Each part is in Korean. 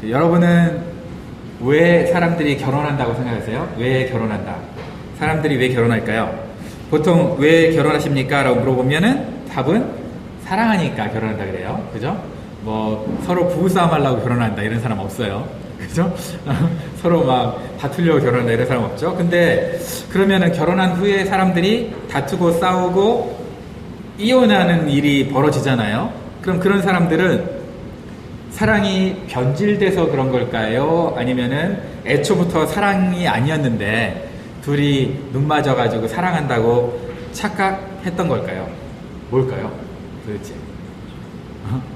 여러분은 왜 사람들이 결혼한다고 생각하세요? 왜 결혼한다? 사람들이 왜 결혼할까요? 보통 왜 결혼하십니까? 라고 물어보면은 답은 사랑하니까 결혼한다 그래요. 그죠? 뭐 서로 부부싸움 하려고 결혼한다 이런 사람 없어요. 그죠? 서로 막 다투려고 결혼한다 이런 사람 없죠. 근데 그러면은 결혼한 후에 사람들이 다투고 싸우고 이혼하는 일이 벌어지잖아요. 그럼 그런 사람들은 사랑이 변질돼서 그런 걸까요? 아니면은 애초부터 사랑이 아니었는데 둘이 눈 맞아가지고 사랑한다고 착각했던 걸까요? 뭘까요? 도대체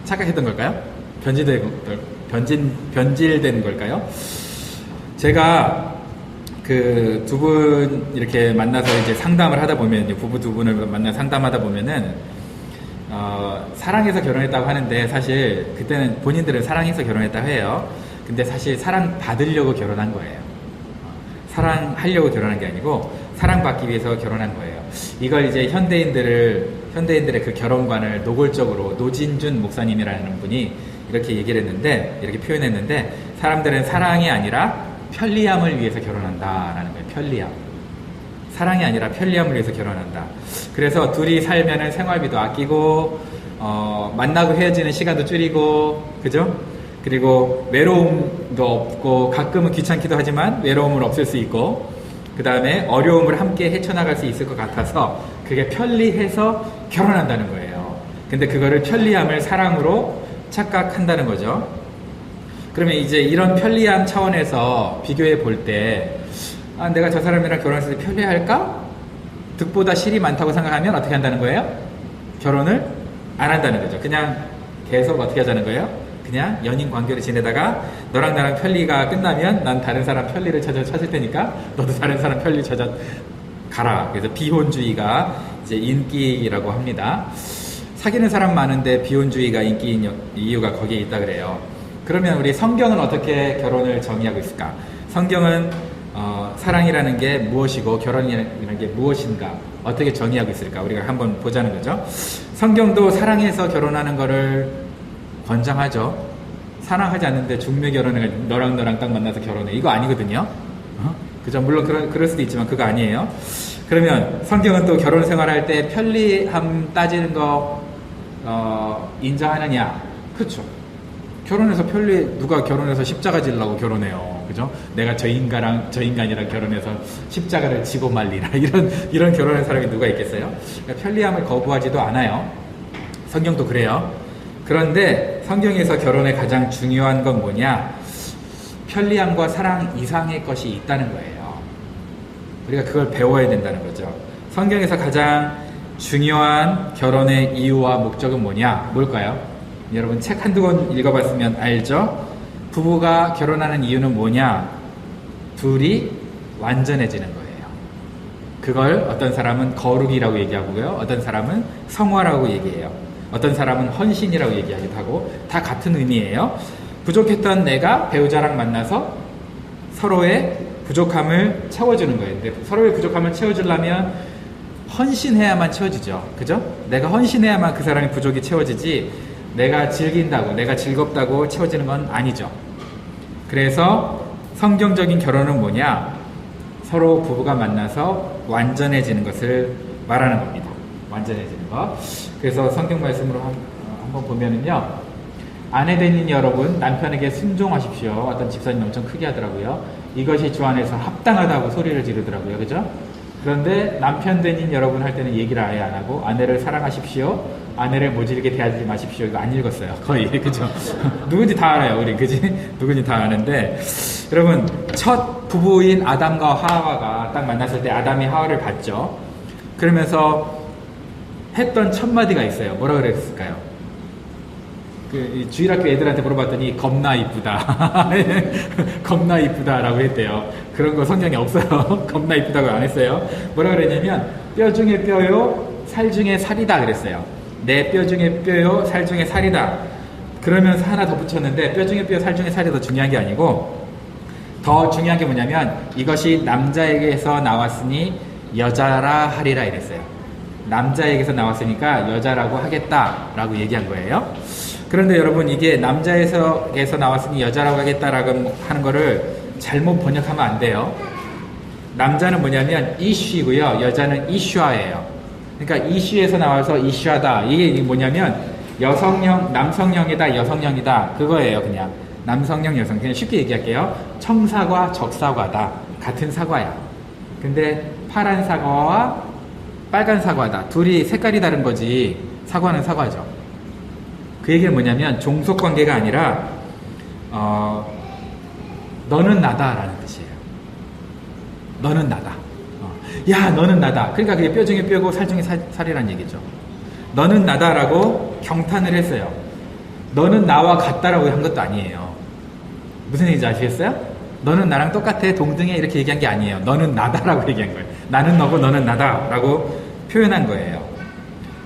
착각했던 걸까요? 변질된 걸까요? 제가 그 두 분 이렇게 만나서 이제 상담을 하다 보면, 부부 두 분을 만나 상담하다 보면은 사랑해서 결혼했다고 하는데 사실 그때는 본인들은 사랑해서 결혼했다고 해요. 근데 사실 사랑 받으려고 결혼한 거예요. 사랑하려고 결혼한 게 아니고 사랑받기 위해서 결혼한 거예요. 이걸 이제 현대인들의 그 결혼관을 노골적으로 노진준 목사님이라는 분이 이렇게 얘기를 했는데, 이렇게 표현했는데, 사람들은 사랑이 아니라 편리함을 위해서 결혼한다라는 거예요. 편리함. 사랑이 아니라 편리함을 위해서 결혼한다. 그래서 둘이 살면은 생활비도 아끼고, 만나고 헤어지는 시간도 줄이고, 그죠? 그리고 외로움도 없고, 가끔은 귀찮기도 하지만 외로움을 없앨 수 있고, 그 다음에 어려움을 함께 헤쳐나갈 수 있을 것 같아서 그게 편리해서 결혼한다는 거예요. 근데 그거를 편리함을 사랑으로 착각한다는 거죠. 그러면 이제 이런 편리함 차원에서 비교해 볼 때, 내가 저 사람이랑 결혼했을 때 편리할까? 득보다 실이 많다고 생각하면 어떻게 한다는 거예요? 결혼을 안 한다는 거죠. 그냥 계속 어떻게 하자는 거예요? 그냥 연인 관계를 지내다가 너랑 나랑 편리가 끝나면 난 다른 사람 편리를 찾을 테니까 너도 다른 사람 편리 찾아 가라. 그래서 비혼주의가 이제 인기라고 합니다. 사귀는 사람 많은데 비혼주의가 인기인 이유가 거기에 있다 그래요. 그러면 우리 성경은 어떻게 결혼을 정의하고 있을까? 성경은 사랑이라는 게 무엇이고 결혼이라는 게 무엇인가 어떻게 정의하고 있을까? 우리가 한번 보자는 거죠. 성경도 사랑해서 결혼하는 거를 권장하죠. 사랑하지 않는데 중매 결혼을 너랑 딱 만나서 결혼해. 이거 아니거든요. 그죠? 물론 그럴 수도 있지만 그거 아니에요. 그러면 성경은 또 결혼 생활할 때 편리함 따지는 거 인정하느냐? 그렇죠. 결혼해서 누가 결혼해서 십자가 지려고 결혼해요. 그죠? 내가 저 인간이랑 결혼해서 십자가를 지고 말리라. 이런 결혼한 사람이 누가 있겠어요? 그러니까 편리함을 거부하지도 않아요. 성경도 그래요. 그런데 성경에서 결혼의 가장 중요한 건 뭐냐? 편리함과 사랑 이상의 것이 있다는 거예요. 우리가 그걸 배워야 된다는 거죠. 성경에서 가장 중요한 결혼의 이유와 목적은 뭐냐? 뭘까요? 여러분 책 한두 권 읽어봤으면 알죠? 부부가 결혼하는 이유는 뭐냐? 둘이 완전해지는 거예요. 그걸 어떤 사람은 거룩이라고 얘기하고요. 어떤 사람은 성화라고 얘기해요. 어떤 사람은 헌신이라고 얘기하기도 하고 다 같은 의미예요. 부족했던 내가 배우자랑 만나서 서로의 부족함을 채워주는 거예요. 근데 서로의 부족함을 채워주려면 헌신해야만 채워지죠. 그죠? 내가 헌신해야만 그 사람의 부족이 채워지지 내가 즐긴다고 내가 즐겁다고 채워지는 건 아니죠. 그래서 성경적인 결혼은 뭐냐? 서로 부부가 만나서 완전해지는 것을 말하는 겁니다. 완전해지는 것. 그래서 성경 말씀으로 한번 보면은요, 아내되는 여러분 남편에게 순종하십시오. 어떤 집사님 엄청 크게 하더라고요. 이것이 주 안에서 합당하다고 소리를 지르더라고요. 그죠? 그런데 남편 되는 여러분 할 때는 얘기를 아예 안 하고 아내를 사랑하십시오. 아내를 모질게 대하지 마십시오. 이거 안 읽었어요. 거의. 그죠? 누군지 다 알아요. 우리. 그지? 누군지 다 아는데. 여러분, 첫 부부인 아담과 하와가 딱 만났을 때 아담이 하와를 봤죠. 그러면서 했던 첫 마디가 있어요. 뭐라 그랬을까요? 주일학교 애들한테 물어봤더니 겁나 이쁘다. 겁나 이쁘다라고 했대요. 그런 거 성경에 없어요. 겁나 이쁘다고 안 했어요. 뭐라 그랬냐면 뼈 중에 뼈요 살 중에 살이다 그랬어요. 내 뼈 중에 뼈요 살 중에 살이다. 그러면서 하나 더 붙였는데 뼈 중에 뼈 살 중에 살이 더 중요한 게 아니고 더 중요한 게 뭐냐면 이것이 남자에게서 나왔으니 여자라 하리라 이랬어요. 남자에게서 나왔으니까 여자라고 하겠다라고 얘기한 거예요. 그런데 여러분 이게 남자에서 나왔으니 여자라고 하겠다라고 하는 거를 잘못 번역하면 안 돼요. 남자는 뭐냐면 이슈이고요. 여자는 이슈아예요. 그러니까 이슈에서 나와서 이슈하다. 이게 뭐냐면 여성형, 남성형이다, 여성형이다. 그거예요, 그냥. 남성형, 여성. 그냥 쉽게 얘기할게요. 청사과, 적사과다. 같은 사과야. 근데 파란 사과와 빨간 사과다. 둘이 색깔이 다른 거지. 사과는 사과죠. 그 얘기는 뭐냐면 종속 관계가 아니라 너는 나다라는 뜻이에요. 너는 나다. 야, 너는 나다. 그러니까 그게 뼈 중에 뼈고 살 중에 살이라는 얘기죠. 너는 나다라고 경탄을 했어요. 너는 나와 같다라고 한 것도 아니에요. 무슨 얘기인지 아시겠어요? 너는 나랑 똑같아, 동등해 이렇게 얘기한 게 아니에요. 너는 나다라고 얘기한 거예요. 나는 너고 너는 나다라고 표현한 거예요.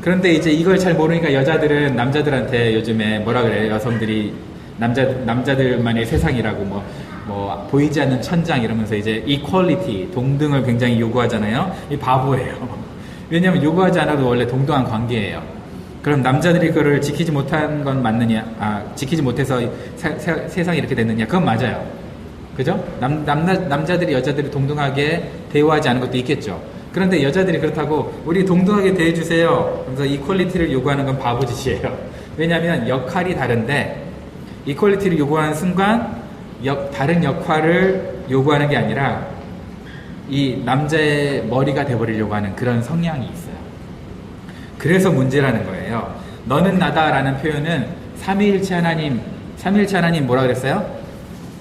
그런데 이제 이걸 잘 모르니까 여자들은 남자들한테 요즘에 뭐라 그래요? 여성들이 남자들만의 세상이라고 뭐 보이지 않는 천장 이러면서 이제 이퀄리티, 동등을 굉장히 요구하잖아요. 이 바보예요. 왜냐면 요구하지 않아도 원래 동등한 관계예요. 그럼 남자들이 그걸 지키지 못한 건 맞느냐? 지키지 못해서 세상이 이렇게 됐느냐? 그건 맞아요. 그죠? 남자들이 여자들이 동등하게 대우하지 않은 것도 있겠죠. 그런데 여자들이 그렇다고 우리 동등하게 대해주세요. 그래서 이퀄리티를 요구하는 건 바보짓이에요. 왜냐하면 역할이 다른데 이퀄리티를 요구하는 순간 다른 역할을 요구하는 게 아니라 이 남자의 머리가 돼버리려고 하는 그런 성향이 있어요. 그래서 문제라는 거예요. 너는 나다라는 표현은 삼위일체 하나님 뭐라 그랬어요?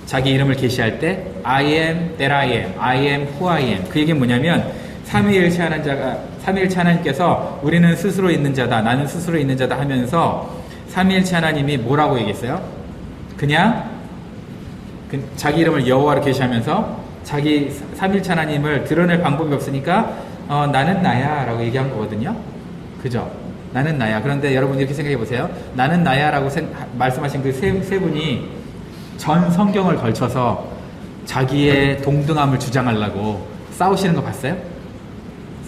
자기 이름을 계시할 때 I am that I am, I am who I am. 그 얘기는 뭐냐면 삼위일체 하나님께서 우리는 스스로 있는 자다, 나는 스스로 있는 자다 하면서 삼위일체 하나님이 뭐라고 얘기했어요? 그냥 자기 이름을 여호와로 계시하면서 자기 삼위일체 하나님을 드러낼 방법이 없으니까 나는 나야 라고 얘기한 거거든요. 그죠? 나는 나야. 그런데 여러분 이렇게 생각해 보세요. 나는 나야 라고 말씀하신 그 세 분이 전 성경을 걸쳐서 자기의 동등함을 주장하려고 싸우시는 거 봤어요?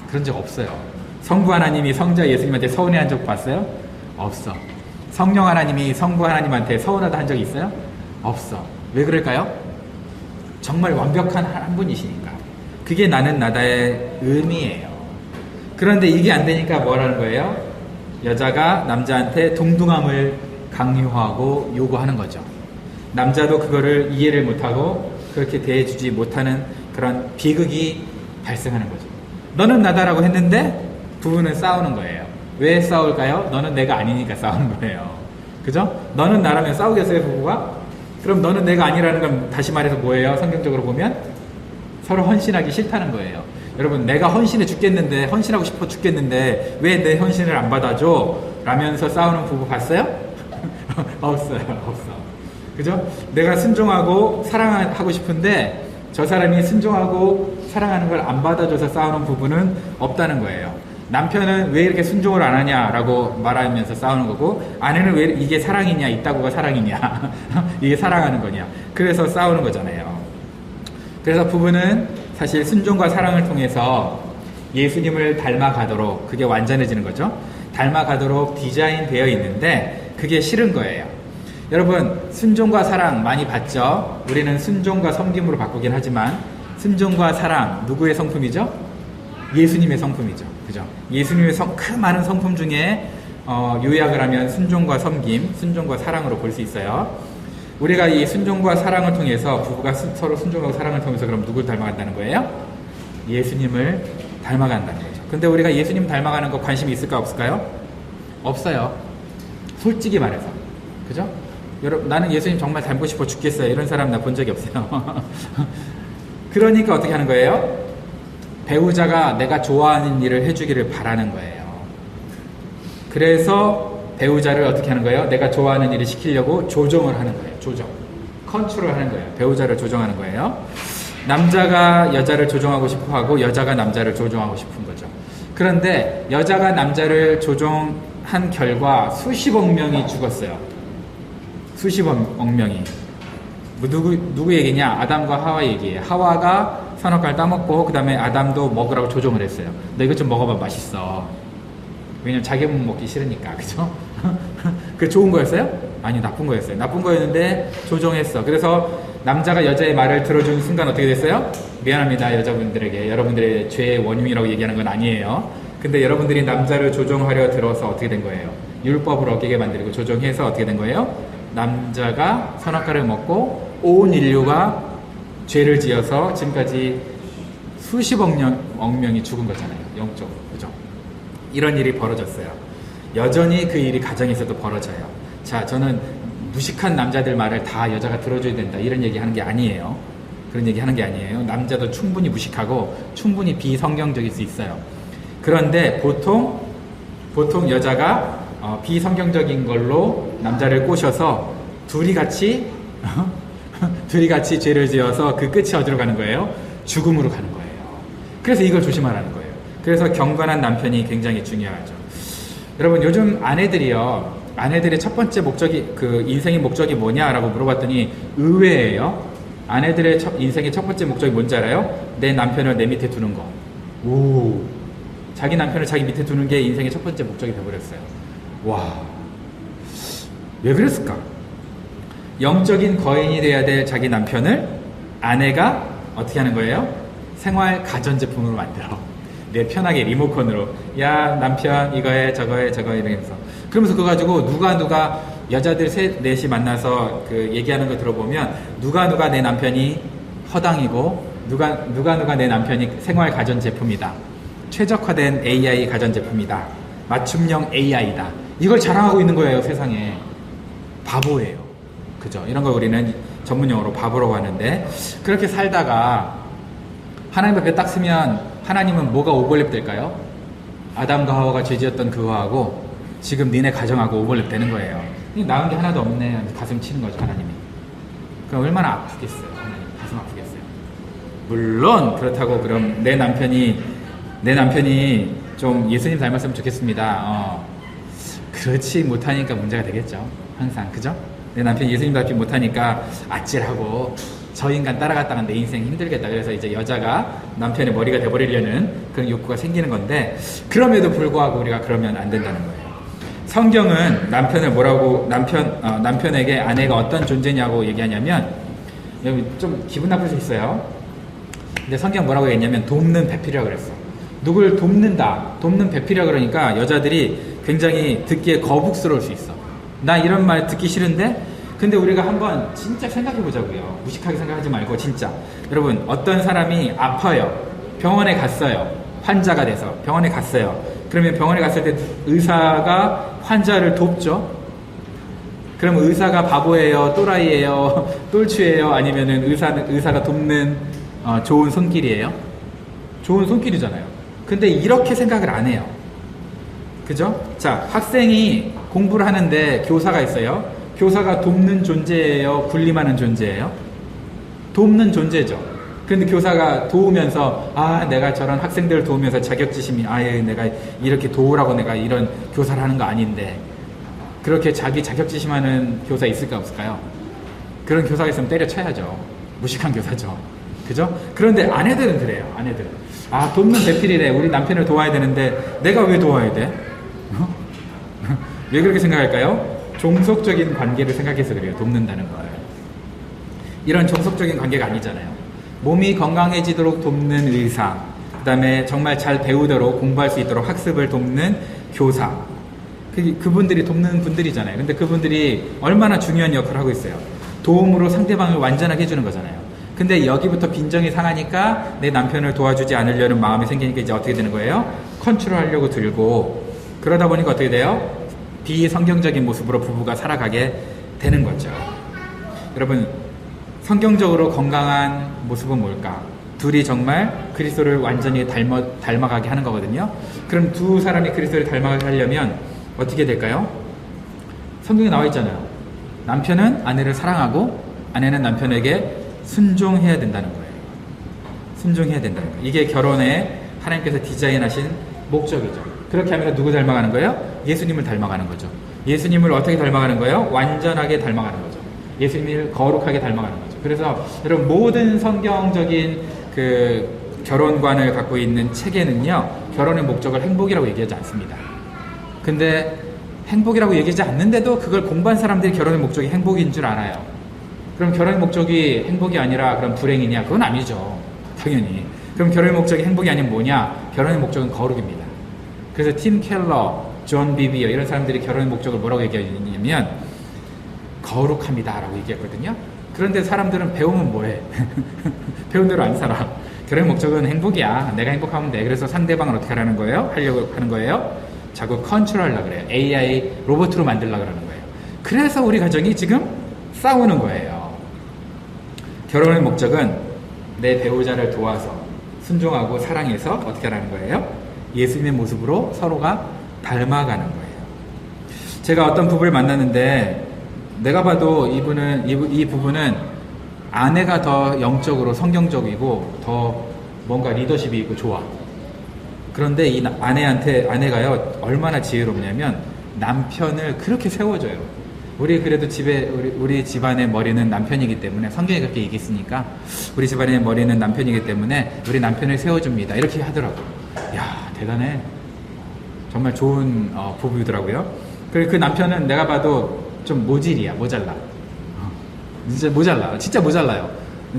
그런 적 없어요. 성부 하나님이 성자 예수님한테 서운해한 적 봤어요? 없어. 성령 하나님이 성부 하나님한테 서운하다 한 적 있어요? 없어. 왜 그럴까요? 정말 완벽한 한 분이시니까. 그게 나는 나다의 의미예요. 그런데 이게 안 되니까 뭐라는 거예요? 여자가 남자한테 동등함을 강요하고 요구하는 거죠. 남자도 그거를 이해를 못하고 그렇게 대해주지 못하는 그런 비극이 발생하는 거죠. 너는 나다라고 했는데 부부는 싸우는 거예요. 왜 싸울까요? 너는 내가 아니니까 싸우는 거예요. 그죠? 너는 나라면 싸우겠어요, 부부가? 그럼 너는 내가 아니라는 건 다시 말해서 뭐예요? 성경적으로 보면 서로 헌신하기 싫다는 거예요. 여러분, 내가 헌신하고 싶어 죽겠는데 왜 내 헌신을 안 받아줘? 라면서 싸우는 부부 봤어요? 없어요. 그죠? 내가 순종하고 사랑하고 싶은데 저 사람이 순종하고 사랑하는 걸 안 받아줘서 싸우는 부부는 없다는 거예요. 남편은 왜 이렇게 순종을 안 하냐라고 말하면서 싸우는 거고, 아내는 왜 이게 사랑이냐, 이따구가 사랑이냐, 이게 사랑하는 거냐. 그래서 싸우는 거잖아요. 그래서 부부는 사실 순종과 사랑을 통해서 예수님을 닮아가도록, 그게 완전해지는 거죠. 닮아가도록 디자인되어 있는데 그게 싫은 거예요. 여러분, 순종과 사랑 많이 봤죠? 우리는 순종과 섬김으로 바꾸긴 하지만 순종과 사랑, 누구의 성품이죠? 예수님의 성품이죠. 그죠? 예수님의 그 많은 성품 중에 요약을 하면 순종과 섬김, 순종과 사랑으로 볼 수 있어요. 우리가 이 순종과 사랑을 통해서, 부부가 서로 순종하고 사랑을 통해서 그럼 누굴 닮아간다는 거예요? 예수님을 닮아간다는 거죠. 근데 우리가 예수님 닮아가는 거 관심이 있을까 없을까요? 없어요. 솔직히 말해서. 그죠? 여러분, 나는 예수님 정말 닮고 싶어 죽겠어요. 이런 사람 나 본 적이 없어요. 그러니까 어떻게 하는 거예요? 배우자가 내가 좋아하는 일을 해주기를 바라는 거예요. 그래서 배우자를 어떻게 하는 거예요? 내가 좋아하는 일을 시키려고 조정을 하는 거예요. 조정. 컨트롤 하는 거예요. 배우자를 조정하는 거예요. 남자가 여자를 조정하고 싶어 하고 여자가 남자를 조정하고 싶은 거죠. 그런데 여자가 남자를 조정한 결과 수십억 명이 죽었어요. 수십억 명이. 누구 얘기냐? 아담과 하와 얘기예요. 하와가 선악과를 따먹고 그 다음에 아담도 먹으라고 조정을 했어요. 너 이것 좀 먹어봐, 맛있어. 왜냐면 자기 몸 먹기 싫으니까. 그죠? 그 좋은 거였어요? 아니, 나쁜 거였어요. 나쁜 거였는데 조정했어. 그래서 남자가 여자의 말을 들어주는 순간 어떻게 됐어요? 미안합니다, 여자분들에게. 여러분들의 죄의 원흉이라고 얘기하는 건 아니에요. 근데 여러분들이 남자를 조정하려 들어서 어떻게 된 거예요? 율법을 어기게 만들고 조정해서 어떻게 된 거예요? 남자가 선악과를 먹고 온 인류가 죄를 지어서 지금까지 수십억 명이 죽은 거잖아요. 영적으로. 그죠? 이런 일이 벌어졌어요. 여전히 그 일이 가정에서도 벌어져요. 자, 저는 무식한 남자들 말을 다 여자가 들어줘야 된다, 이런 얘기 하는 게 아니에요. 그런 얘기 하는 게 아니에요. 남자도 충분히 무식하고 충분히 비성경적일 수 있어요. 그런데 보통 여자가 비성경적인 걸로 남자를 꼬셔서 둘이 같이 죄를 지어서 그 끝이 어디로 가는 거예요? 죽음으로 가는 거예요. 그래서 이걸 조심하라는 거예요. 그래서 경건한 남편이 굉장히 중요하죠. 여러분, 요즘 아내들의 첫 번째 목적이, 그 인생의 목적이 뭐냐라고 물어봤더니 의외예요. 아내들의 인생의 첫 번째 목적이 뭔지 알아요? 내 남편을 내 밑에 두는 거. 오, 자기 남편을 자기 밑에 두는 게 인생의 첫 번째 목적이 되어버렸어요. 와, 왜 그랬을까? 영적인 거인이 돼야 될 자기 남편을 아내가 어떻게 하는 거예요? 생활 가전제품으로 만들어. 내 편하게 리모컨으로, 야 남편 이거 해 저거 해 저거 해 이러면서, 그러면서 그거 가지고 누가 여자들 셋 넷이 만나서 그 얘기하는 거 들어보면 누가 내 남편이 허당이고 누가 내 남편이 생활 가전제품이다, 최적화된 AI 가전제품이다, 맞춤형 AI다, 이걸 자랑하고 있는 거예요. 세상에. 바보예요. 그죠? 이런 걸 우리는 전문용어로 바보라고 하는데, 그렇게 살다가 하나님 앞에 딱 서면 하나님은 뭐가 오버랩 될까요? 아담과 하와가 죄지었던 그거하고 지금 니네 가정하고 오버랩 되는 거예요. 나은 게 하나도 없네. 가슴 치는 거죠, 하나님이. 그럼 얼마나 아프겠어요, 하나님. 가슴 아프겠어요. 물론 그렇다고 그럼 내 남편이 좀 예수님 닮았으면 좋겠습니다. 그렇지 못하니까 문제가 되겠죠. 항상. 그죠? 내 남편이 예수님 닮지 못하니까 아찔하고 저 인간 따라갔다가 내 인생 힘들겠다. 그래서 이제 여자가 남편의 머리가 돼버리려는 그런 욕구가 생기는 건데, 그럼에도 불구하고 우리가 그러면 안 된다는 거예요. 성경은 남편에게 아내가 어떤 존재냐고 얘기하냐면, 여기 좀 기분 나쁠 수 있어요. 근데 성경 뭐라고 얘기했냐면 돕는 배필이라고 그랬어. 누굴 돕는 배필이라고 그러니까 여자들이 굉장히 듣기에 거북스러울 수 있어. 나 이런 말 듣기 싫은데? 근데 우리가 한번 진짜 생각해 보자고요. 무식하게 생각하지 말고 진짜. 여러분, 어떤 사람이 아파요. 병원에 갔어요. 환자가 돼서 병원에 갔어요. 그러면 병원에 갔을 때 의사가 환자를 돕죠. 그럼 의사가 바보예요, 또라이예요, 똘추예요, 아니면은 의사가 돕는 좋은 손길이에요? 좋은 손길이잖아요. 근데 이렇게 생각을 안 해요. 그죠? 자, 학생이 공부를 하는데 교사가 있어요. 교사가 돕는 존재예요, 군림하는 존재예요? 돕는 존재죠. 그런데 교사가 도우면서, 내가 저런 학생들을 도우면서 자격지심이, 내가 이렇게 도우라고 내가 이런 교사를 하는 거 아닌데, 그렇게 자기 자격지심하는 교사 있을까 없을까요? 그런 교사가 있으면 때려쳐야죠. 무식한 교사죠. 그죠? 그런데 아내들은 그래요. 아내들은 돕는 배필이래. 우리 남편을 도와야 되는데 내가 왜 도와야 돼? 왜 그렇게 생각할까요? 종속적인 관계를 생각해서 그래요. 돕는다는 걸. 이런 종속적인 관계가 아니잖아요. 몸이 건강해지도록 돕는 의사, 그 다음에 정말 잘 배우도록 공부할 수 있도록 학습을 돕는 교사, 그분들이 돕는 분들이잖아요. 근데 그분들이 얼마나 중요한 역할을 하고 있어요. 도움으로 상대방을 완전하게 해주는 거잖아요. 근데 여기부터 빈정이 상하니까 내 남편을 도와주지 않으려는 마음이 생기니까 이제 어떻게 되는 거예요? 컨트롤하려고 들고, 그러다 보니까 어떻게 돼요? 비성경적인 모습으로 부부가 살아가게 되는 거죠. 여러분, 성경적으로 건강한 모습은 뭘까? 둘이 정말 그리스도를 완전히 닮아가게 하는 거거든요. 그럼 두 사람이 그리스도를 닮아가게 하려면 어떻게 될까요? 성경에 나와 있잖아요. 남편은 아내를 사랑하고 아내는 남편에게 순종해야 된다는 거예요. 순종해야 된다는 거예요. 이게 결혼에 하나님께서 디자인하신 목적이죠. 그렇게 하면 누구 닮아가는 거예요? 예수님을 닮아가는 거죠. 예수님을 어떻게 닮아가는 거예요? 완전하게 닮아가는 거죠. 예수님을 거룩하게 닮아가는 거죠. 그래서 여러분, 모든 성경적인 그 결혼관을 갖고 있는 책에는요, 결혼의 목적을 행복이라고 얘기하지 않습니다. 근데 행복이라고 얘기하지 않는데도 그걸 공부한 사람들이 결혼의 목적이 행복인 줄 알아요. 그럼 결혼의 목적이 행복이 아니라 그럼 불행이냐? 그건 아니죠. 당연히. 그럼 결혼의 목적이 행복이 아니면 뭐냐? 결혼의 목적은 거룩입니다. 그래서 팀 켈러, 존 비비어 이런 사람들이 결혼의 목적을 뭐라고 얘기하냐면 거룩합니다 라고 얘기했거든요. 그런데 사람들은 배우면 뭐해? 배운 대로 안 살아. 결혼의 목적은 행복이야. 내가 행복하면 돼. 그래서 상대방을 어떻게 하라는 거예요? 하려고 하는 거예요? 자꾸 컨트롤하려고 그래요. AI 로봇으로 만들려고 그러는 거예요. 그래서 우리 가정이 지금 싸우는 거예요. 결혼의 목적은 내 배우자를 도와서 순종하고 사랑해서 어떻게 하라는 거예요? 예수님의 모습으로 서로가 닮아가는 거예요. 제가 어떤 부부를 만났는데 내가 봐도 이 부부는 아내가 더 영적으로 성경적이고 더 뭔가 리더십이 있고 좋아. 그런데 이 아내가요 얼마나 지혜롭냐면 남편을 그렇게 세워줘요. 우리 그래도 우리 집안의 머리는 남편이기 때문에 성경이 그렇게 얘기했으니까 우리 집안의 머리는 남편이기 때문에 우리 남편을 세워줍니다. 이렇게 하더라고. 야 대단해. 정말 좋은 부부더라고요. 그리고 그 남편은 내가 봐도 좀 모질이야. 모자라. 진짜 모자라. 진짜 모자라요.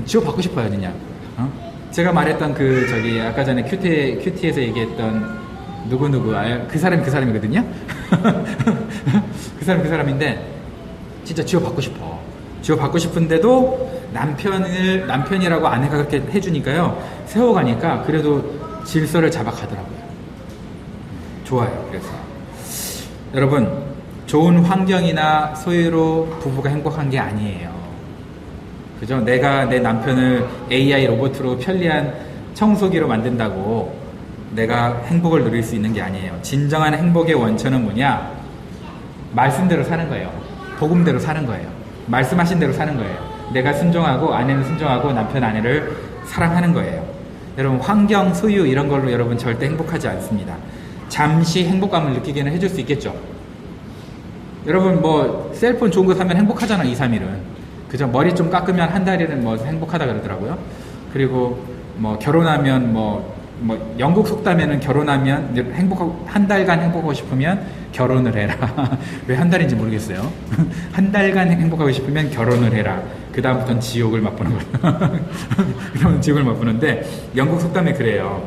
지워받고 싶어요, 그냥. 제가 말했던 아까 전에 큐티에서 얘기했던 누구, 그 사람이거든요? 그 사람인데, 진짜 지워받고 싶어. 지워받고 싶은데도 남편이라고 아내가 그렇게 해주니까요, 세워가니까 그래도 질서를 잡아가더라고요. 좋아요, 그래서. 여러분, 좋은 환경이나 소유로 부부가 행복한 게 아니에요. 그죠? 내가 내 남편을 AI 로봇으로 편리한 청소기로 만든다고 내가 행복을 누릴 수 있는 게 아니에요. 진정한 행복의 원천은 뭐냐? 말씀대로 사는 거예요. 복음대로 사는 거예요. 말씀하신 대로 사는 거예요. 내가 순종하고 아내는 순종하고 남편 아내를 사랑하는 거예요. 여러분 환경, 소유 이런 걸로 여러분 절대 행복하지 않습니다. 잠시 행복감을 느끼기는 해줄 수 있겠죠. 여러분 뭐 셀폰 좋은 거 사면 행복하잖아. 2, 3일은. 그죠? 머리 좀 깎으면 한 달이는 뭐 행복하다 그러더라고요. 그리고 뭐 결혼하면 뭐 영국 속담에는 결혼하면 행복하고 한 달간 행복하고 싶으면 결혼을 해라. 왜 한 달인지 모르겠어요. 한 달간 행복하고 싶으면 결혼을 해라. 그 다음부터는 지옥을 맛보는 거예요. 그 다음은 지옥을 맛보는데 영국 속담에 그래요.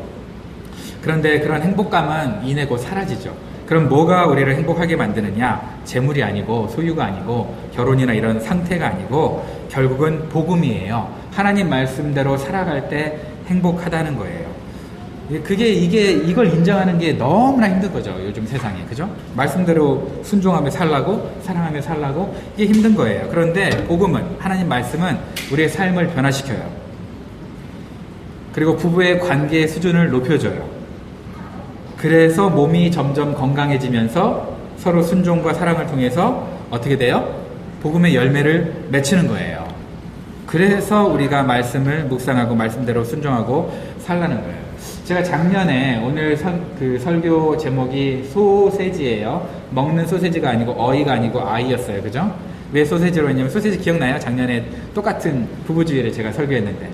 그런데 그런 행복감은 이내 곧 사라지죠. 그럼 뭐가 우리를 행복하게 만드느냐? 재물이 아니고 소유가 아니고 결혼이나 이런 상태가 아니고 결국은 복음이에요. 하나님 말씀대로 살아갈 때 행복하다는 거예요. 이걸 인정하는 게 너무나 힘든 거죠. 요즘 세상에. 그죠? 말씀대로 순종하며 살라고, 사랑하며 살라고, 이게 힘든 거예요. 그런데 복음은, 하나님 말씀은 우리의 삶을 변화시켜요. 그리고 부부의 관계의 수준을 높여줘요. 그래서 몸이 점점 건강해지면서 서로 순종과 사랑을 통해서 어떻게 돼요? 복음의 열매를 맺히는 거예요. 그래서 우리가 말씀을 묵상하고 말씀대로 순종하고 살라는 거예요. 제가 작년에 오늘 설교 제목이 소세지예요. 먹는 소세지가 아니고 어이가 아니고 아이였어요. 그죠? 왜 소세지로 했냐면 소세지 기억나요? 작년에 똑같은 부부주의를 제가 설교했는데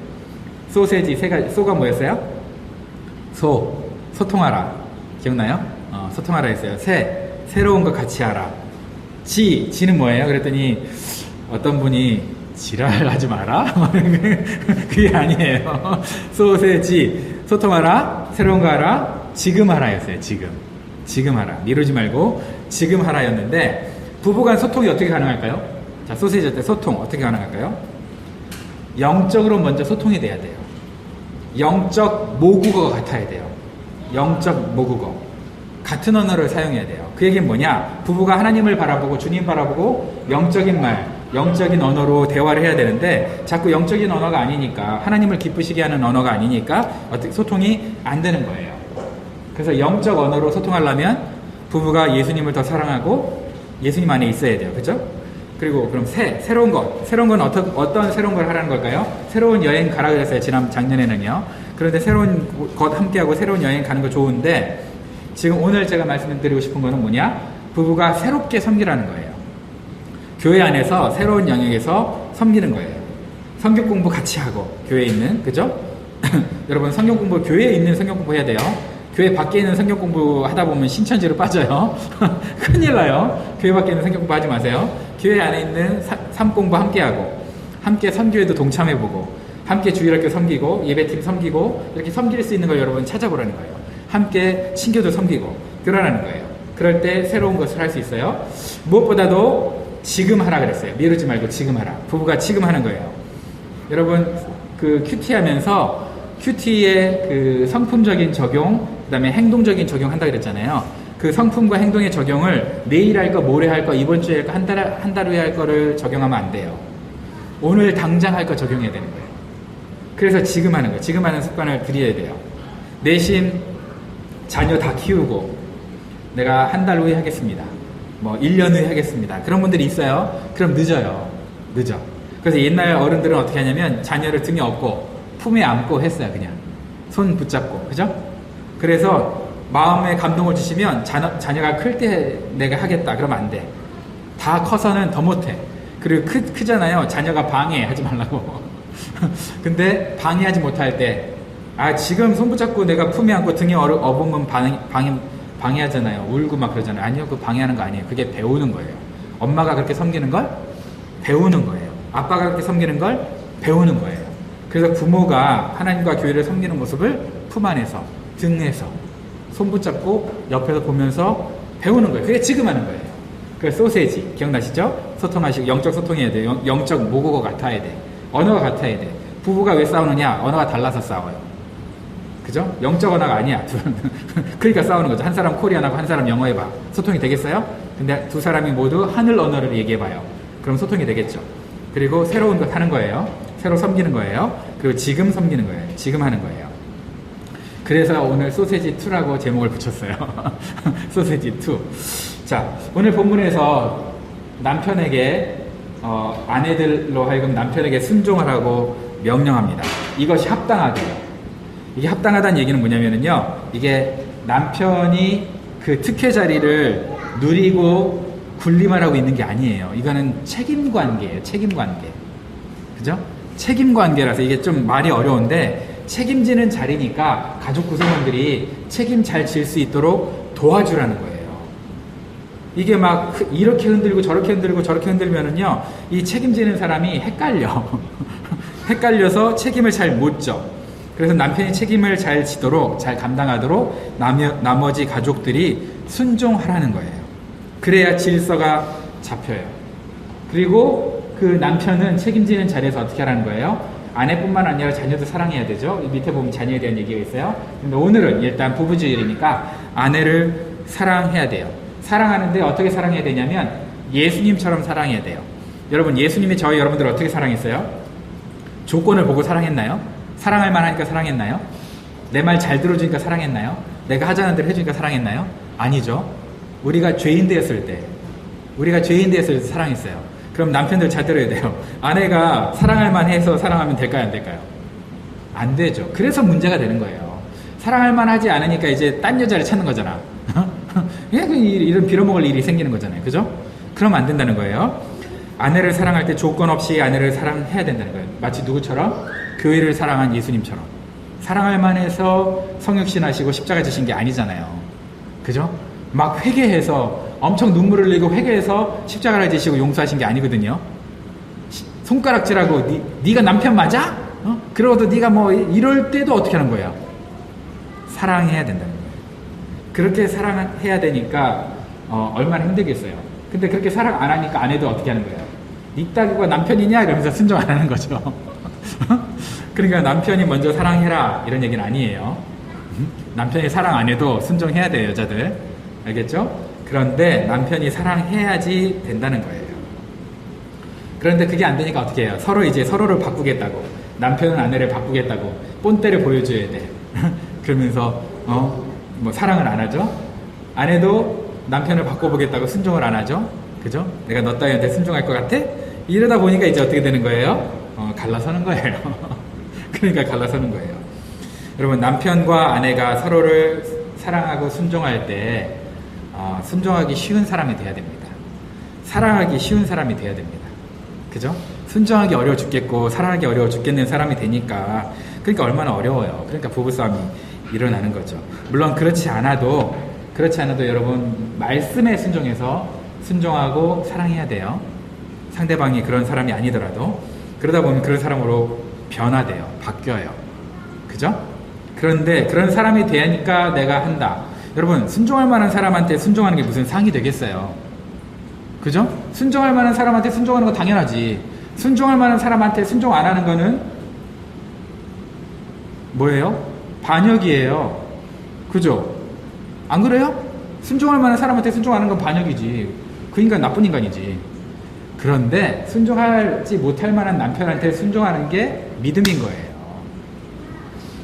소세지 소가 뭐였어요? 소통하라. 기억나요? 소통하라 했어요. 새로운 거 같이 하라. 지는 뭐예요? 그랬더니 어떤 분이 지랄하지 마라? 그게 아니에요. 소세지, 소통하라, 새로운 거 하라, 지금 하라였어요. 지금 하라. 미루지 말고 지금 하라였는데 부부간 소통이 어떻게 가능할까요? 자, 소세지 때 소통 어떻게 가능할까요? 영적으로 먼저 소통이 돼야 돼요. 영적 모국어가 같아야 돼요. 영적 모국어. 같은 언어를 사용해야 돼요. 그 얘기는 뭐냐? 부부가 하나님을 바라보고 주님 바라보고 영적인 말, 영적인 언어로 대화를 해야 되는데 자꾸 영적인 언어가 아니니까 하나님을 기쁘시게 하는 언어가 아니니까 어떻게 소통이 안 되는 거예요. 그래서 영적 언어로 소통하려면 부부가 예수님을 더 사랑하고 예수님 안에 있어야 돼요. 그죠? 그리고 그럼 새로운 건 어떤 새로운 걸 하라는 걸까요? 새로운 여행 가라 그랬어요. 작년에는요. 그런데 새로운 것 함께하고 새로운 여행 가는 거 좋은데 지금 오늘 제가 말씀드리고 싶은 거는 뭐냐? 부부가 새롭게 섬기라는 거예요. 교회 안에서 새로운 영역에서 섬기는 거예요. 성경 공부 같이 하고 교회에 있는, 그죠? 여러분 성경 공부 교회에 있는 성경 공부 해야 돼요. 교회 밖에 있는 성경 공부 하다 보면 신천지로 빠져요. 큰일 나요. 교회 밖에 있는 성경 공부 하지 마세요. 교회 안에 있는 삶 공부 함께 하고, 함께 선교회도 동참해보고, 함께 주일학교 섬기고, 예배팀 섬기고, 이렇게 섬길 수 있는 걸 여러분 찾아보라는 거예요. 함께 친교도 섬기고, 그러라는 거예요. 그럴 때 새로운 것을 할 수 있어요. 무엇보다도 지금 하라 그랬어요. 미루지 말고 지금 하라. 부부가 지금 하는 거예요. 여러분, 그 큐티 하면서 큐티의 그 성품적인 적용, 그 다음에 행동적인 적용 한다 그랬잖아요. 그 성품과 행동의 적용을 내일 할 거, 모레 할 거, 이번 주에 할 거, 한 달 후에 할 거를 적용하면 안 돼요. 오늘 당장 할 거 적용해야 되는 거예요. 그래서 지금 하는 거예요. 지금 하는 습관을 들여야 돼요. 내심 자녀 다 키우고 내가 한 달 후에 하겠습니다. 뭐 1년 후에 하겠습니다. 그런 분들이 있어요. 그럼 늦어요. 늦어. 그래서 옛날 어른들은 어떻게 하냐면 자녀를 등에 업고 품에 안고 했어요. 그냥 손 붙잡고, 그죠? 그래서 마음에 감동을 주시면 자녀가 클 때 내가 하겠다 그러면 안 돼. 다 커서는 더 못해. 그리고 크잖아요. 자녀가 방해하지 말라고. 근데 방해하지 못할 때, 지금 손 붙잡고 내가 품에 안고 등에 업으면 방해하잖아요. 울고 막 그러잖아요. 아니요, 그거 방해하는 거 아니에요. 그게 배우는 거예요. 엄마가 그렇게 섬기는 걸 배우는 거예요. 아빠가 그렇게 섬기는 걸 배우는 거예요. 그래서 부모가 하나님과 교회를 섬기는 모습을 품 안에서, 등에서, 손 붙잡고 옆에서 보면서 배우는 거예요. 그게 지금 하는 거예요. 그래서 소세지, 기억나시죠? 소통하시고, 영적 소통해야 돼요. 영적 모국어 같아야 돼. 언어가 같아야 돼. 부부가 왜 싸우느냐? 언어가 달라서 싸워요. 그죠? 영적 언어가 아니야. 그러니까 싸우는 거죠. 한 사람 코리안하고 한 사람 영어 해봐. 소통이 되겠어요? 근데 두 사람이 모두 하늘 언어를 얘기해봐요. 그럼 소통이 되겠죠. 그리고 새로운 것 하는 거예요. 새로 섬기는 거예요. 그리고 지금 섬기는 거예요. 지금 하는 거예요. 그래서 오늘 소세지 2라고 제목을 붙였어요. 소세지 2. 자, 오늘 본문에서 남편에게 아내들로 하여금 남편에게 순종하라고 명령합니다. 이것이 합당하대요. 이게 합당하다는 얘기는 뭐냐면요, 이게 남편이 그 특혜 자리를 누리고 군림하라고 있는 게 아니에요. 이거는 책임 관계예요. 책임 관계. 그죠? 책임 관계라서 이게 좀 말이 어려운데, 책임지는 자리니까 가족 구성원들이 책임 잘 질 수 있도록 도와주라는 거예요. 이게 막 이렇게 흔들고 저렇게 흔들고 저렇게 흔들면은요, 이 책임지는 사람이 헷갈려. 헷갈려서 책임을 잘 못 져. 그래서 남편이 책임을 잘 지도록, 잘 감당하도록 나머지 가족들이 순종하라는 거예요. 그래야 질서가 잡혀요. 그리고 그 남편은 책임지는 자리에서 어떻게 하라는 거예요? 아내뿐만 아니라 자녀도 사랑해야 되죠. 밑에 보면 자녀에 대한 얘기가 있어요. 근데 오늘은 일단 부부주일이니까 아내를 사랑해야 돼요. 사랑하는데 어떻게 사랑해야 되냐면 예수님처럼 사랑해야 돼요. 여러분, 예수님이 저희 여러분들을 어떻게 사랑했어요? 조건을 보고 사랑했나요? 사랑할 만하니까 사랑했나요? 내 말 잘 들어주니까 사랑했나요? 내가 하자는 대로 해주니까 사랑했나요? 아니죠. 우리가 죄인 되었을 때 사랑했어요. 그럼 남편들 잘 들어야 돼요. 아내가 사랑할 만해서 사랑하면 될까요? 안 될까요? 안 되죠. 그래서 문제가 되는 거예요. 사랑할 만하지 않으니까 이제 딴 여자를 찾는 거잖아. 이런 빌어먹을 일이 생기는 거잖아요. 그죠? 그러면 안 된다는 거예요. 아내를 사랑할 때 조건 없이 아내를 사랑해야 된다는 거예요. 마치 누구처럼? 교회를 사랑한 예수님처럼. 사랑할 만해서 성육신하시고 십자가 지신 게 아니잖아요. 그죠? 막 회개해서 엄청 눈물을 흘리고 회개해서 십자가를 지시고 용서하신 게 아니거든요. 손가락질하고 네가 남편 맞아? 그러고도 네가 뭐 이럴 때도 어떻게 하는 거예요? 사랑해야 된다는 거예요. 그렇게 사랑해야 되니까 얼마나 힘들겠어요. 근데 그렇게 사랑 안 하니까 아내도 어떻게 하는 거예요? 네 딸과 남편이냐? 이러면서 순종 안 하는 거죠. 그러니까 남편이 먼저 사랑해라 이런 얘기는 아니에요. 남편이 사랑 안 해도 순종해야 돼요, 여자들. 알겠죠? 그런데 남편이 사랑해야지 된다는 거예요. 그런데 그게 안 되니까 어떻게 해요? 서로를 바꾸겠다고, 남편은 아내를 바꾸겠다고 본때를 보여줘야 돼. 그러면서 뭐 사랑을 안 하죠? 아내도 남편을 바꿔보겠다고 순종을 안 하죠? 그죠? 내가 너 따위한테 순종할 것 같아? 이러다 보니까 이제 어떻게 되는 거예요? 갈라서는 거예요. 그러니까 갈라서는 거예요. 여러분, 남편과 아내가 서로를 사랑하고 순종할 때 순종하기 쉬운 사람이 돼야 됩니다. 사랑하기 쉬운 사람이 돼야 됩니다. 그죠? 순종하기 어려워 죽겠고 사랑하기 어려워 죽겠는 사람이 되니까, 그러니까 얼마나 어려워요. 그러니까 부부싸움이 일어나는 거죠. 물론 그렇지 않아도 여러분 말씀에 순종하고 사랑해야 돼요. 상대방이 그런 사람이 아니더라도. 그러다 보면 그런 사람으로 변화돼요. 바뀌어요. 그죠? 그런데 그런 사람이 되니까 내가 한다. 여러분, 순종할 만한 사람한테 순종하는 게 무슨 상이 되겠어요? 그죠? 순종할 만한 사람한테 순종하는 거 당연하지. 순종할 만한 사람한테 순종 안 하는 거는 뭐예요? 반역이에요. 그죠? 안 그래요? 순종할 만한 사람한테 순종하는 건 반역이지. 그 인간 나쁜 인간이지. 그런데 순종하지 못할 만한 남편한테 순종하는 게 믿음인 거예요.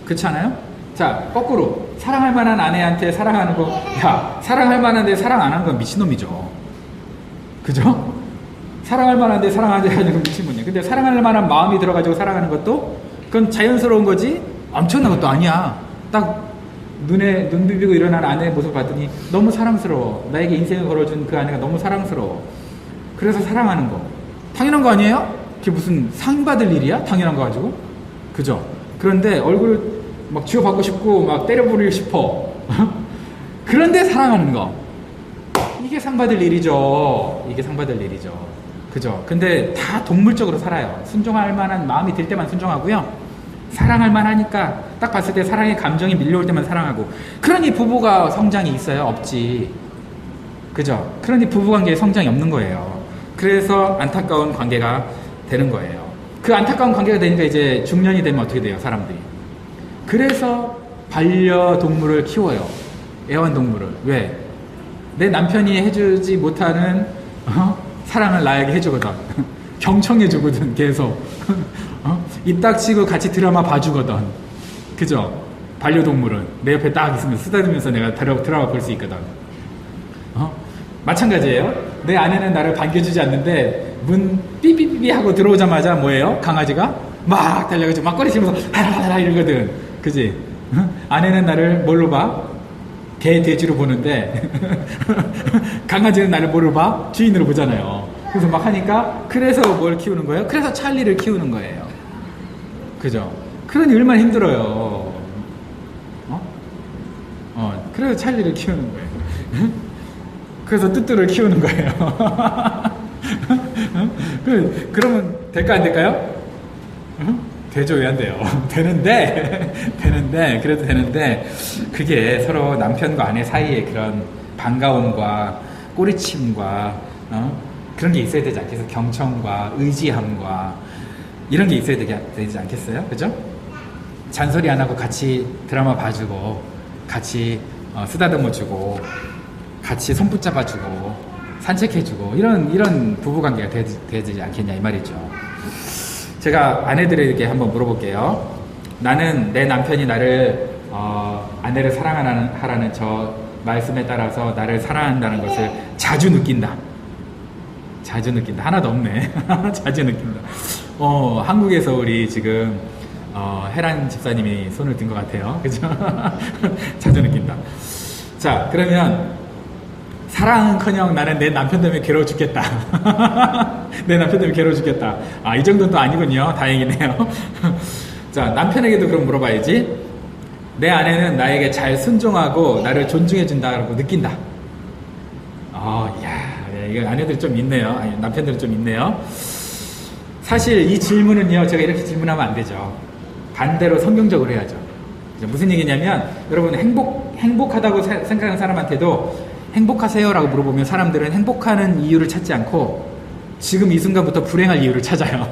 그렇지 않아요? 자, 거꾸로 사랑할 만한 아내한테 사랑하는 거, 야, 사랑할 만한데 사랑 안 하는 건 미친놈이죠. 그죠? 사랑할 만한데 사랑하지 않는 건 미친놈이야. 근데 사랑할 만한 마음이 들어가지고 사랑하는 것도 그건 자연스러운 거지 엄청난 것도 아니야. 딱 눈 비비고 일어난 아내의 모습 봤더니 너무 사랑스러워. 나에게 인생을 걸어준 그 아내가 너무 사랑스러워. 그래서 사랑하는 거 당연한 거 아니에요? 그게 무슨 상 받을 일이야? 당연한 거 가지고. 그죠? 그런데 얼굴 막 쥐어받고 싶고 막 때려부리고 싶어. 그런데 사랑하는 거 이게 상 받을 일이죠. 이게 상 받을 일이죠. 그죠? 근데 다 동물적으로 살아요. 순종할 만한 마음이 들 때만 순종하고요. 사랑할 만하니까 딱 봤을 때 사랑의 감정이 밀려올 때만 사랑하고. 그러니 부부가 성장이 있어요? 없지. 그죠? 그러니 부부관계에 성장이 없는 거예요. 그래서 안타까운 관계가 되는 거예요. 그 안타까운 관계가 되니까 이제 중년이 되면 어떻게 돼요? 사람들이. 그래서 반려동물을 키워요. 애완동물을. 왜? 내 남편이 해주지 못하는 사랑을 나에게 해주거든. 경청해주거든. 계속. 입 닥치고 같이 드라마 봐주거든. 그죠? 반려동물은 내 옆에 딱 있으면 쓰다듬으면서 내가 드라마 볼 수 있거든. 마찬가지예요. 내 아내는 나를 반겨주지 않는데 문 삐삐삐삐 하고 들어오자마자 뭐예요? 강아지가 막 달려가지고 막 꼬리치면서 하라하라 이러거든. 그지? 아내는 나를 뭘로 봐? 개, 돼지로 보는데 강아지는 나를 뭘로 봐? 주인으로 보잖아요. 그래서 막 하니까 그래서 뭘 키우는 거예요? 그래서 찰리를 키우는 거예요. 그죠? 그러니 얼마나 힘들어요. 그래서 찰리를 키우는 거예요. 그래서 뚜뚜를 키우는 거예요. 그러면 될까 안 될까요? 되죠. 왜 안 돼요? 되는데 그래도 되는데 그게 서로 남편과 아내 사이에 그런 반가움과 꼬리침과 그런 게 있어야 되지 않겠어요? 경청과 의지함과 이런 게 있어야 되지 않겠어요? 그죠? 잔소리 안 하고 같이 드라마 봐주고 같이 쓰다듬어주고 같이 손 붙잡아주고 산책해주고 이런 부부관계가 되지 않겠냐 이 말이죠. 제가 아내들에게 한번 물어볼게요. 나는 내 남편이 나를 아내를 사랑하라는 저 말씀에 따라서 나를 사랑한다는 것을 자주 느낀다. 하나도 없네. 자주 느낀다. 한국에서 우리 지금 혜란 집사님이 손을 든 것 같아요. 그죠? 자주 느낀다. 자, 그러면 사랑은커녕 나는 내 남편 때문에 괴로워 죽겠다. 내 남편 때문에 괴로워 죽겠다. 이 정도는 또 아니군요. 다행이네요. 자, 남편에게도 그럼 물어봐야지. 내 아내는 나에게 잘 순종하고 나를 존중해준다고 느낀다. 이거 아내들이 좀 있네요. 남편들은 좀 있네요. 사실 이 질문은요, 제가 이렇게 질문하면 안 되죠. 반대로 성경적으로 해야죠. 무슨 얘기냐면, 여러분 행복하다고 생각하는 사람한테도 행복하세요라고 물어보면 사람들은 행복하는 이유를 찾지 않고 지금 이 순간부터 불행할 이유를 찾아요.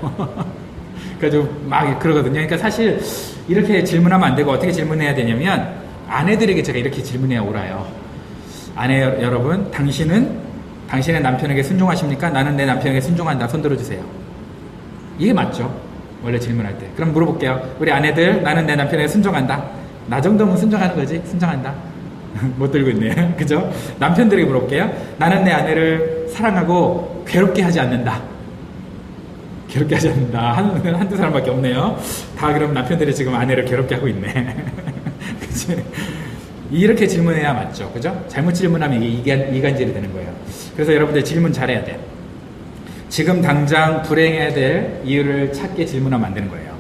그래서 막 그러거든요. 그러니까 사실 이렇게 질문하면 안 되고 어떻게 질문해야 되냐면 아내들에게 제가 이렇게 질문해야 옳아요. 아내 여러분, 당신은 당신의 남편에게 순종하십니까? 나는 내 남편에게 순종한다. 손 들어주세요. 이게 맞죠? 원래 질문할 때. 그럼 물어볼게요. 우리 아내들, 나는 내 남편에게 순종한다. 나 정도면 순종하는 거지? 순종한다. 못 들고 있네요. 그죠? 남편들에게 물어볼게요. 나는 내 아내를 사랑하고 괴롭게 하지 않는다. 괴롭게 하지 않는다. 한두 사람밖에 없네요. 다 그럼 남편들이 지금 아내를 괴롭게 하고 있네. 그치? 이렇게 질문해야 맞죠. 그죠? 잘못 질문하면 이게 이간질이 되는 거예요. 그래서 여러분들 질문 잘해야 돼요. 지금 당장 불행해야 될 이유를 찾게 질문하면 안 되는 거예요.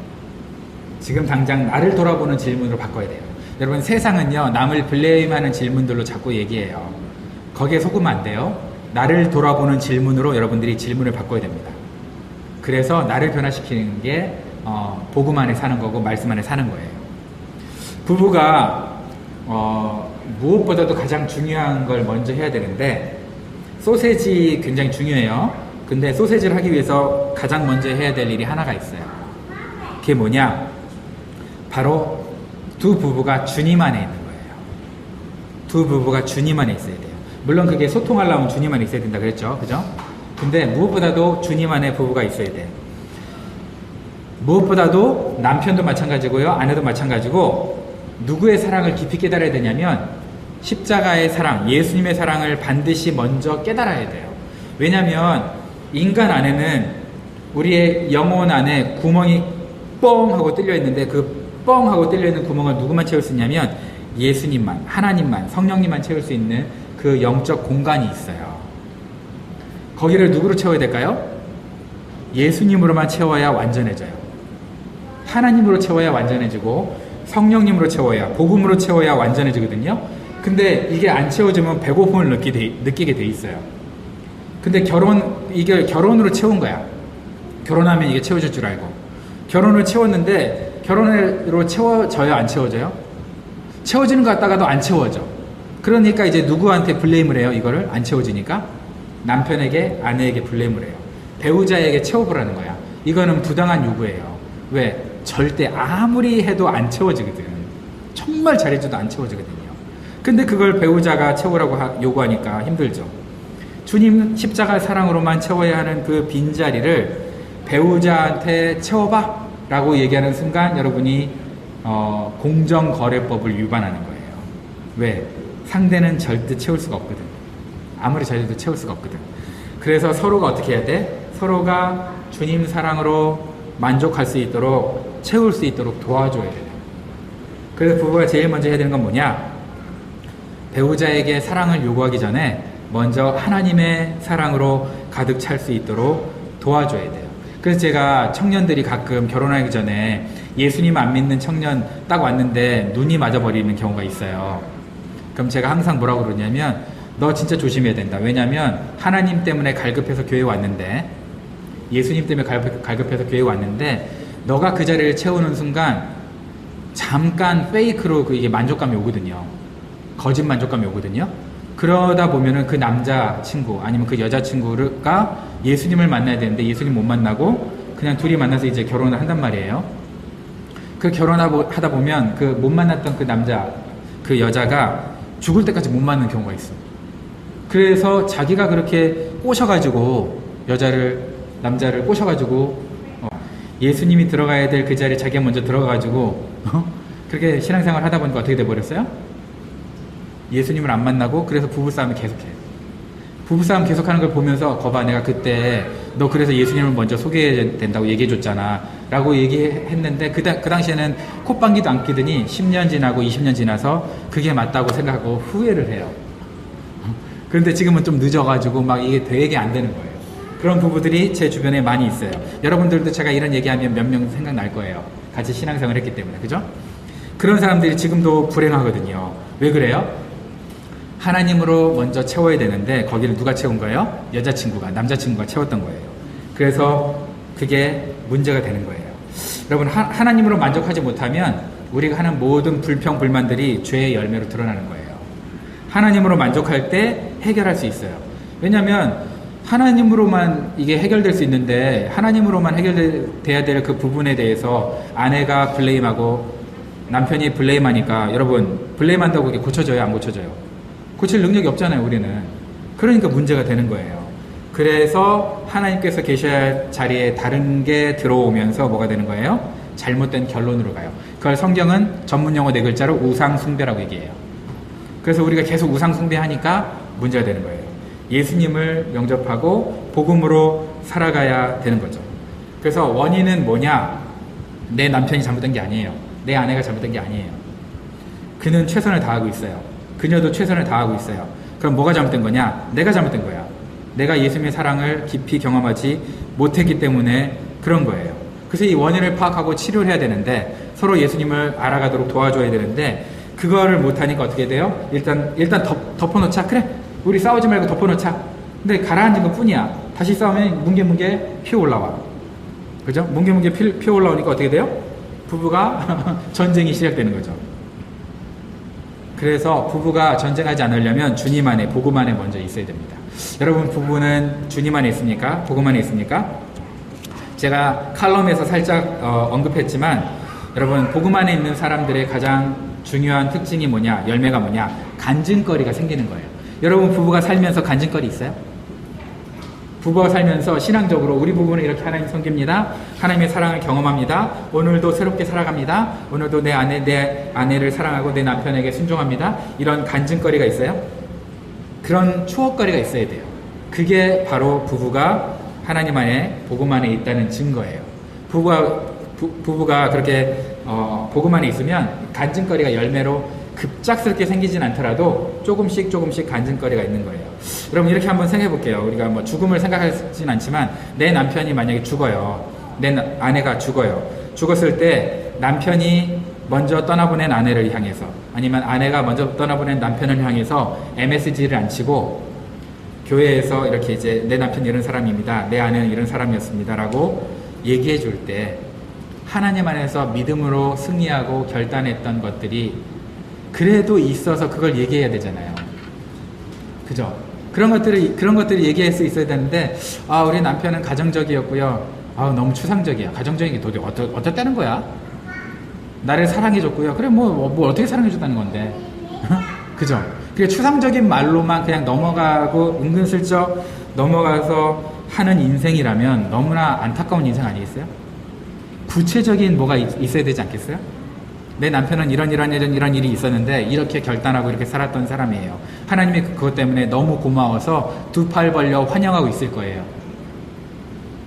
지금 당장 나를 돌아보는 질문으로 바꿔야 돼요. 여러분 세상은요 남을 블레임하는 질문들로 자꾸 얘기해요. 거기에 속으면 안 돼요. 나를 돌아보는 질문으로 여러분들이 질문을 바꿔야 됩니다. 그래서 나를 변화시키는 게 복음 안에 사는 거고 말씀 안에 사는 거예요. 부부가 무엇보다도 가장 중요한 걸 먼저 해야 되는데 소세지 굉장히 중요해요. 근데 소세지를 하기 위해서 가장 먼저 해야 될 일이 하나가 있어요. 그게 뭐냐? 바로 두 부부가 주님 안에 있는 거예요. 두 부부가 주님 안에 있어야 돼요. 물론 그게 소통하려면 주님 안에 있어야 된다 그랬죠. 그죠? 근데 무엇보다도 주님 안에 부부가 있어야 돼요. 무엇보다도 남편도 마찬가지고요. 아내도 마찬가지고 누구의 사랑을 깊이 깨달아야 되냐면 십자가의 사랑, 예수님의 사랑을 반드시 먼저 깨달아야 돼요. 왜냐하면 인간 안에는 우리의 영혼 안에 구멍이 뻥 하고 뚫려 있는데 그 뻥 하고 뚫려 있는 구멍을 누구만 채울 수 있냐면 예수님만, 하나님만, 성령님만 채울 수 있는 그 영적 공간이 있어요. 거기를 누구로 채워야 될까요? 예수님으로만 채워야 완전해져요. 하나님으로 채워야 완전해지고 성령님으로 채워야, 복음으로 채워야 완전해지거든요. 근데 이게 안 채워지면 배고픔을 느끼게 돼 있어요. 근데 이게 결혼으로 채운 거야. 결혼하면 이게 채워질 줄 알고. 결혼을 채웠는데 결혼으로 채워져요? 안 채워져요? 채워지는 것 같다가도 안 채워져. 그러니까 이제 누구한테 블레임을 해요? 이거를 안 채워지니까 남편에게, 아내에게 블레임을 해요. 배우자에게 채워보라는 거야. 이거는 부당한 요구예요. 왜? 절대 아무리 해도 안 채워지거든. 정말 잘해줘도 안 채워지거든요. 근데 그걸 배우자가 채우라고 요구하니까 힘들죠. 주님 십자가 사랑으로만 채워야 하는 그 빈자리를 배우자한테 채워봐 라고 얘기하는 순간 여러분이 공정거래법을 위반하는 거예요. 왜? 상대는 절대 채울 수가 없거든. 아무리 잘해도 채울 수가 없거든. 그래서 서로가 어떻게 해야 돼? 서로가 주님 사랑으로 만족할 수 있도록, 채울 수 있도록 도와줘야 돼요. 그래서 부부가 제일 먼저 해야 되는 건 뭐냐? 배우자에게 사랑을 요구하기 전에 먼저 하나님의 사랑으로 가득 찰 수 있도록 도와줘야 돼요. 그래서 제가 청년들이 가끔 결혼하기 전에 예수님 안 믿는 청년 딱 왔는데 눈이 맞아버리는 경우가 있어요. 그럼 제가 항상 뭐라고 그러냐면 너 진짜 조심해야 된다. 왜냐면 하나님 때문에 갈급해서 교회에 왔는데, 예수님 때문에 갈급해서 교회에 왔는데 너가 그 자리를 채우는 순간 잠깐 페이크로 이게 만족감이 오거든요. 거짓 만족감이 오거든요. 그러다 보면은 그 남자친구 아니면 그 여자친구가 예수님을 만나야 되는데 예수님 못 만나고 그냥 둘이 만나서 이제 결혼을 한단 말이에요. 그 결혼하다 보면 그 못 만났던 그 여자가 죽을 때까지 못 만나는 경우가 있어. 그래서 자기가 그렇게 꼬셔가지고 남자를 꼬셔가지고 예수님이 들어가야 될 그 자리에 자기가 먼저 들어가가지고 그렇게 신앙생활 하다 보니까 어떻게 돼버렸어요? 예수님을 안 만나고 그래서 부부싸움을 계속해요. 부부싸움 계속하는 걸 보면서 거봐 내가 그때 너 그래서 예수님을 먼저 소개해야 된다고 얘기해줬잖아 라고 얘기했는데 그 당시에는 콧방귀도 안 끼더니 10년 지나고 20년 지나서 그게 맞다고 생각하고 후회를 해요. 그런데 지금은 좀 늦어가지고 막 이게 되게 안 되는 거예요. 그런 부부들이 제 주변에 많이 있어요. 여러분들도 제가 이런 얘기하면 몇 명 생각날 거예요. 같이 신앙생활 했기 때문에. 그죠? 그런 사람들이 지금도 불행하거든요. 왜 그래요? 하나님으로 먼저 채워야 되는데 거기를 누가 채운 거예요? 남자친구가 채웠던 거예요. 그래서 그게 문제가 되는 거예요. 여러분 하나님으로 만족하지 못하면 우리가 하는 모든 불평, 불만들이 죄의 열매로 드러나는 거예요. 하나님으로 만족할 때 해결할 수 있어요. 왜냐하면 하나님으로만 이게 해결될 수 있는데 하나님으로만 해결돼야 될 그 부분에 대해서 아내가 블레임하고 남편이 블레임하니까 여러분 블레임한다고 그게 고쳐져요? 안 고쳐져요? 고칠 능력이 없잖아요, 우리는. 그러니까 문제가 되는 거예요. 그래서 하나님께서 계셔야 할 자리에 다른 게 들어오면서 뭐가 되는 거예요? 잘못된 결론으로 가요. 그걸 성경은 전문용어 4글자로 우상숭배라고 얘기해요. 그래서 우리가 계속 우상숭배하니까 문제가 되는 거예요. 예수님을 영접하고 복음으로 살아가야 되는 거죠. 그래서 원인은 뭐냐? 내 남편이 잘못된 게 아니에요. 내 아내가 잘못된 게 아니에요. 그는 최선을 다하고 있어요. 그녀도 최선을 다하고 있어요. 그럼 뭐가 잘못된 거냐? 내가 잘못된 거야. 내가 예수님의 사랑을 깊이 경험하지 못했기 때문에 그런 거예요. 그래서 이 원인을 파악하고 치료를 해야 되는데 서로 예수님을 알아가도록 도와줘야 되는데 그거를 못하니까 어떻게 돼요? 일단 덮어놓자. 그래, 우리 싸우지 말고 덮어놓자. 근데 가라앉은 것 뿐이야. 다시 싸우면 뭉게뭉게 피 올라와. 그죠? 뭉게뭉게 피 올라오니까 어떻게 돼요? 부부가 전쟁이 시작되는 거죠. 그래서 부부가 전쟁하지 않으려면 주님 안에, 복음 안에 먼저 있어야 됩니다. 여러분, 부부는 주님 안에 있습니까? 복음 안에 있습니까? 제가 칼럼에서 살짝 언급했지만, 여러분, 복음 안에 있는 사람들의 가장 중요한 특징이 뭐냐, 열매가 뭐냐, 간증거리가 생기는 거예요. 여러분, 부부가 살면서 간증거리 있어요? 부부가 살면서 신앙적으로 우리 부부는 이렇게 하나님 섬깁니다. 하나님의 사랑을 경험합니다. 오늘도 새롭게 살아갑니다. 오늘도 내 아내를 사랑하고 내 남편에게 순종합니다. 이런 간증거리가 있어요? 그런 추억거리가 있어야 돼요. 그게 바로 부부가 하나님 안에, 복음 안에 있다는 증거예요. 부부가 그렇게 복음 안에 있으면 간증거리가 열매로 급작스럽게 생기진 않더라도 조금씩 간증거리가 있는 거예요. 여러분, 이렇게 한번 생각해 볼게요. 우리가 뭐 죽음을 생각하진 않지만, 내 남편이 만약에 죽어요. 내 아내가 죽어요. 죽었을 때 남편이 먼저 떠나보낸 아내를 향해서, 아니면 아내가 먼저 떠나보낸 남편을 향해서 MSG를 안 치고 교회에서 이렇게 이제 내 남편이 이런 사람입니다. 내 아내는 이런 사람이었습니다. 라고 얘기해 줄 때 하나님 안에서 믿음으로 승리하고 결단했던 것들이 그래도 있어서 그걸 얘기해야 되잖아요. 그죠? 그런 것들을 얘기할 수 있어야 되는데, 우리 남편은 가정적이었고요. 너무 추상적이야. 가정적인 게 도대체 어떻다는 거야? 나를 사랑해줬고요. 그래, 뭐 어떻게 사랑해줬다는 건데. 그죠? 그게 추상적인 말로만 그냥 넘어가고 은근슬쩍 넘어가서 하는 인생이라면 너무나 안타까운 인생 아니겠어요? 구체적인 뭐가 있어야 되지 않겠어요? 내 남편은 이런 일이 있었는데 이렇게 결단하고 이렇게 살았던 사람이에요. 하나님이 그것 때문에 너무 고마워서 두 팔 벌려 환영하고 있을 거예요.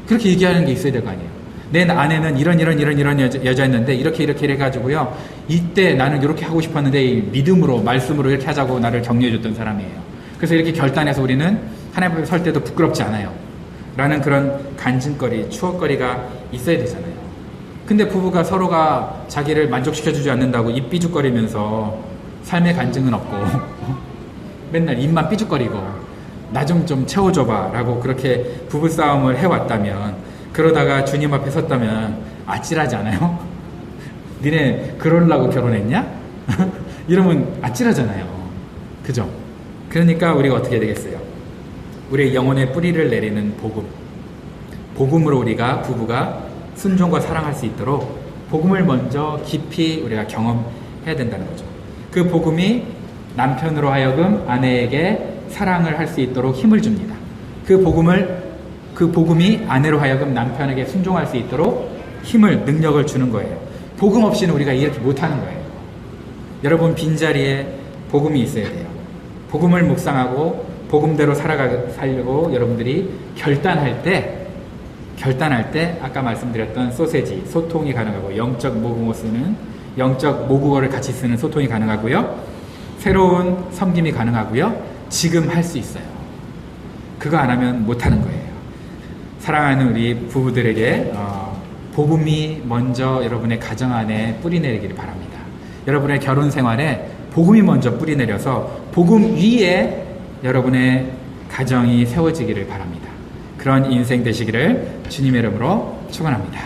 그렇게 얘기하는 게 있어야 될 거 아니에요. 내 아내는 이런 여자였는데 이렇게 해가지고요. 이때 나는 이렇게 하고 싶었는데 믿음으로, 말씀으로 이렇게 하자고 나를 격려해줬던 사람이에요. 그래서 이렇게 결단해서 우리는 하나님 앞에 설 때도 부끄럽지 않아요. 라는 그런 간증거리, 추억거리가 있어야 되잖아요. 근데 부부가 서로가 자기를 만족시켜주지 않는다고 입 삐죽거리면서 삶의 간증은 없고 맨날 입만 삐죽거리고 나 좀 채워줘봐 라고 그렇게 부부싸움을 해왔다면, 그러다가 주님 앞에 섰다면 아찔하지 않아요? 니네 그러려고 결혼했냐? 이러면 아찔하잖아요. 그죠? 그러니까 우리가 어떻게 해야 되겠어요? 우리의 영혼의 뿌리를 내리는 복음으로 우리가 부부가 순종과 사랑할 수 있도록 복음을 먼저 깊이 우리가 경험해야 된다는 거죠. 그 복음이 남편으로 하여금 아내에게 사랑을 할 수 있도록 힘을 줍니다. 그 복음이 아내로 하여금 남편에게 순종할 수 있도록 능력을 주는 거예요. 복음 없이는 우리가 이렇게 못하는 거예요. 여러분, 빈자리에 복음이 있어야 돼요. 복음을 묵상하고 복음대로 살려고 여러분들이 결단할 때 아까 말씀드렸던 소통이 가능하고, 영적 모국어를 같이 쓰는 소통이 가능하고요. 새로운 섬김이 가능하고요. 지금 할 수 있어요. 그거 안 하면 못하는 거예요. 사랑하는 우리 부부들에게 복음이 먼저 여러분의 가정 안에 뿌리내리기를 바랍니다. 여러분의 결혼 생활에 복음이 먼저 뿌리내려서 복음 위에 여러분의 가정이 세워지기를 바랍니다. 그런 인생 되시기를 주님의 이름으로 축원합니다.